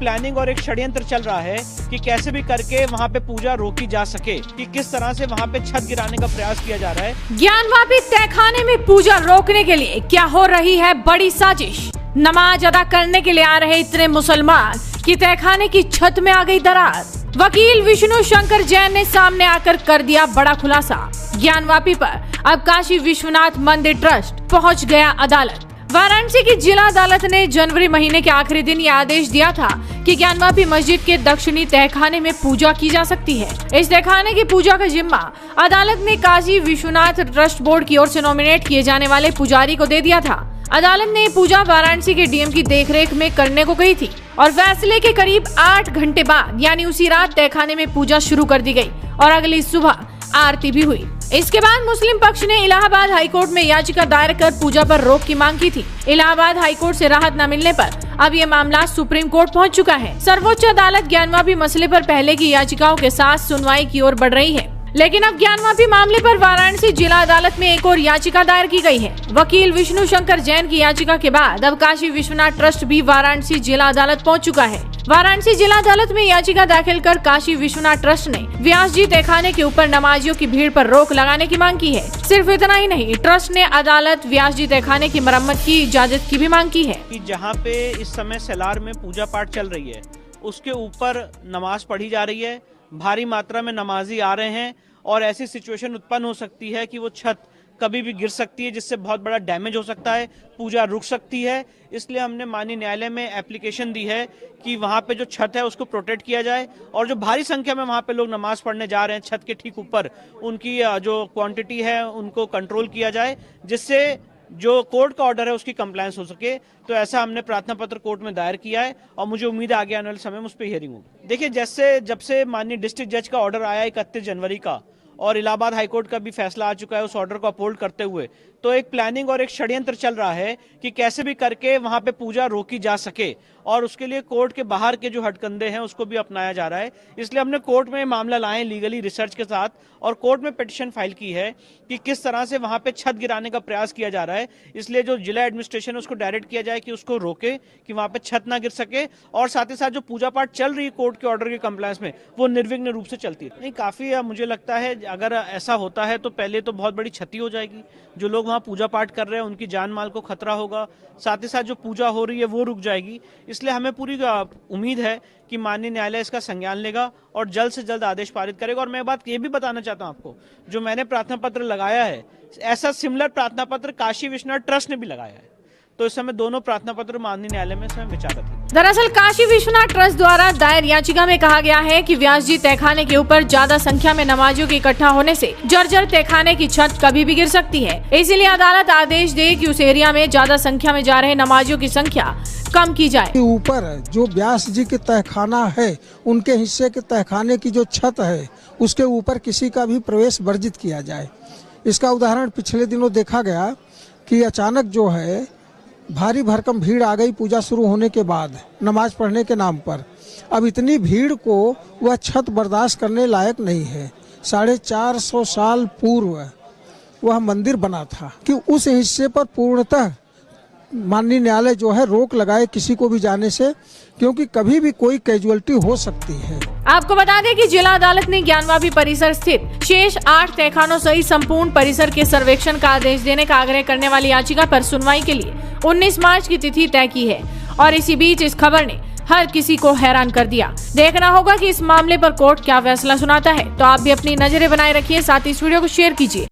Planning और एक षड्यंत्र चल रहा है कि कैसे भी करके वहाँ पे पूजा रोकी जा सके, कि किस तरह से वहाँ पे छत गिराने का प्रयास किया जा रहा है। ज्ञानवापी तहखाने में पूजा रोकने के लिए क्या हो रही है बड़ी साजिश। नमाज अदा करने के लिए आ रहे इतने मुसलमान कि तहखाने की छत में आ गई दरार। वकील विष्णु शंकर जैन ने सामने आकर कर दिया बड़ा खुलासा। ज्ञानवापी पर अब काशी विश्वनाथ मंदिर ट्रस्ट पहुंच गया अदालत। वाराणसी की जिला अदालत ने जनवरी महीने के आखिरी दिन यह आदेश दिया था कि ज्ञानवापी मस्जिद के दक्षिणी तहखाने में पूजा की जा सकती है। इस तहखाने की पूजा का जिम्मा अदालत ने काशी विश्वनाथ ट्रस्ट बोर्ड की ओर से नॉमिनेट किए जाने वाले पुजारी को दे दिया था। अदालत ने पूजा वाराणसी के डीएम की देखरेख में करने को कही थी और फैसले के करीब 8 घंटे बाद यानी उसी रात तहखाने में पूजा शुरू कर दी गई और अगली सुबह आरती भी हुई। इसके बाद मुस्लिम पक्ष ने इलाहाबाद हाईकोर्ट में याचिका दायर कर पूजा पर रोक की मांग की थी। इलाहाबाद हाईकोर्ट से राहत न मिलने पर अब ये मामला सुप्रीम कोर्ट पहुंच चुका है। सर्वोच्च अदालत ज्ञानवापी मसले पर पहले की याचिकाओं के साथ सुनवाई की ओर बढ़ रही है, लेकिन अब ज्ञानवापी मामले पर वाराणसी जिला अदालत में एक और याचिका दायर की गई है। वकील विष्णु शंकर जैन की याचिका के बाद अब काशी विश्वनाथ ट्रस्ट भी वाराणसी जिला अदालत पहुंच चुका है। वाराणसी जिला अदालत में याचिका दाखिल कर काशी विश्वनाथ ट्रस्ट ने व्यास जी तहखाने के ऊपर नमाजियों की भीड़ पर रोक लगाने की मांग की है। सिर्फ इतना ही नहीं, ट्रस्ट ने अदालत व्यास जी तहखाने की मरम्मत की इजाजत की भी मांग की है। कि जहाँ पे इस समय सेलार में पूजा पाठ चल रही है उसके ऊपर नमाज पढ़ी जा रही है, भारी मात्रा में नमाजी आ रहे हैं और ऐसी सिचुएशन उत्पन्न हो सकती है कि वो छत कभी भी गिर सकती है, जिससे बहुत बड़ा डैमेज हो सकता है, पूजा रुक सकती है। इसलिए हमने माननीय न्यायालय में एप्लीकेशन दी है कि वहाँ पे जो छत है उसको प्रोटेक्ट किया जाए और जो भारी संख्या में वहाँ पे लोग नमाज पढ़ने जा रहे हैं छत के ठीक ऊपर, उनकी जो क्वांटिटी है उनको कंट्रोल किया जाए, जिससे जो कोर्ट का ऑर्डर है उसकी कंप्लायंस हो सके। तो ऐसा हमने प्रार्थना पत्र कोर्ट में दायर किया है और मुझे उम्मीद है आगे आने वाले समय में उस पर हियरिंग होगी। देखिए, जब से माननीय डिस्ट्रिक्ट जज का ऑर्डर आया 31 जनवरी का और इलाहाबाद हाईकोर्ट का भी फैसला आ चुका है उस ऑर्डर को अपहोल्ड करते हुए, तो एक प्लानिंग और एक षड्यंत्र चल रहा है कि कैसे भी करके वहां पे पूजा रोकी जा सके और उसके लिए कोर्ट के बाहर के जो हटकंडे हैं उसको भी अपनाया जा रहा है। इसलिए हमने कोर्ट में मामला लाए लीगली रिसर्च के साथ और कोर्ट में पिटीशन फाइल की है कि किस तरह से वहां पे छत गिराने का प्रयास किया जा रहा है। इसलिए जो जिला एडमिनिस्ट्रेशन है उसको डायरेक्ट किया जाए कि उसको रोके कि वहां पे छत ना गिर सके और साथ ही साथ जो पूजा पाठ चल रही है कोर्ट के ऑर्डर के कंप्लायंस में वो निर्विघ्न रूप से चलती है। नहीं, काफी मुझे लगता है अगर ऐसा होता है तो पहले तो बहुत बड़ी क्षति हो जाएगी, जो लोग वहाँ पूजा पाठ कर रहे हैं उनकी जान माल को खतरा होगा, साथ ही साथ जो पूजा हो रही है वो रुक जाएगी। इसलिए हमें पूरी उम्मीद है कि माननीय न्यायालय इसका संज्ञान लेगा और जल्द से जल्द आदेश पारित करेगा। और मैं बात ये भी बताना चाहता हूँ आपको, जो मैंने प्रार्थना पत्र लगाया है ऐसा सिमिलर प्रार्थना पत्र काशी विश्वनाथ ट्रस्ट ने भी लगाया है, तो इस समय दोनों प्रार्थना पत्र माननीय न्यायालय में समय विचाराधीन है। दरअसल काशी विश्वनाथ ट्रस्ट द्वारा दायर याचिका में कहा गया है कि व्यास जी तहखाने के ऊपर ज्यादा संख्या में नमाजियों के इकट्ठा होने से जर्जर तहखाने की छत कभी भी गिर सकती है। इसीलिए अदालत आदेश दे कि उस एरिया में ज्यादा संख्या में जा रहे नमाजियों की संख्या कम की जाए। ऊपर जो व्यास जी के तहखाना है उनके हिस्से के तहखाने की जो छत है उसके ऊपर किसी का भी प्रवेश वर्जित किया जाए। इसका उदाहरण पिछले दिनों देखा गया कि अचानक जो है भारी भरकम भीड़ आ गई पूजा शुरू होने के बाद नमाज पढ़ने के नाम पर। अब इतनी भीड़ को वह छत बर्दाश्त करने लायक नहीं है। 450 साल पूर्व वह मंदिर बना था कि उस हिस्से पर पूर्णतः माननीय न्यायालय जो है रोक लगाए किसी को भी जाने से, क्योंकि कभी भी कोई कैजुअलिटी हो सकती है। आपको बता दें कि जिला अदालत ने ज्ञानवापी परिसर स्थित शेष 8 तहखानों सहित संपूर्ण परिसर के सर्वेक्षण का आदेश देने का आग्रह करने वाली याचिका पर सुनवाई के लिए 19 मार्च की तिथि तय की है। और इसी बीच इस खबर ने हर किसी को हैरान कर दिया। देखना होगा कि इस मामले पर कोर्ट क्या फैसला सुनाता है। तो आप भी अपनी नजरें बनाए रखिए, साथ ही इस वीडियो को शेयर कीजिए।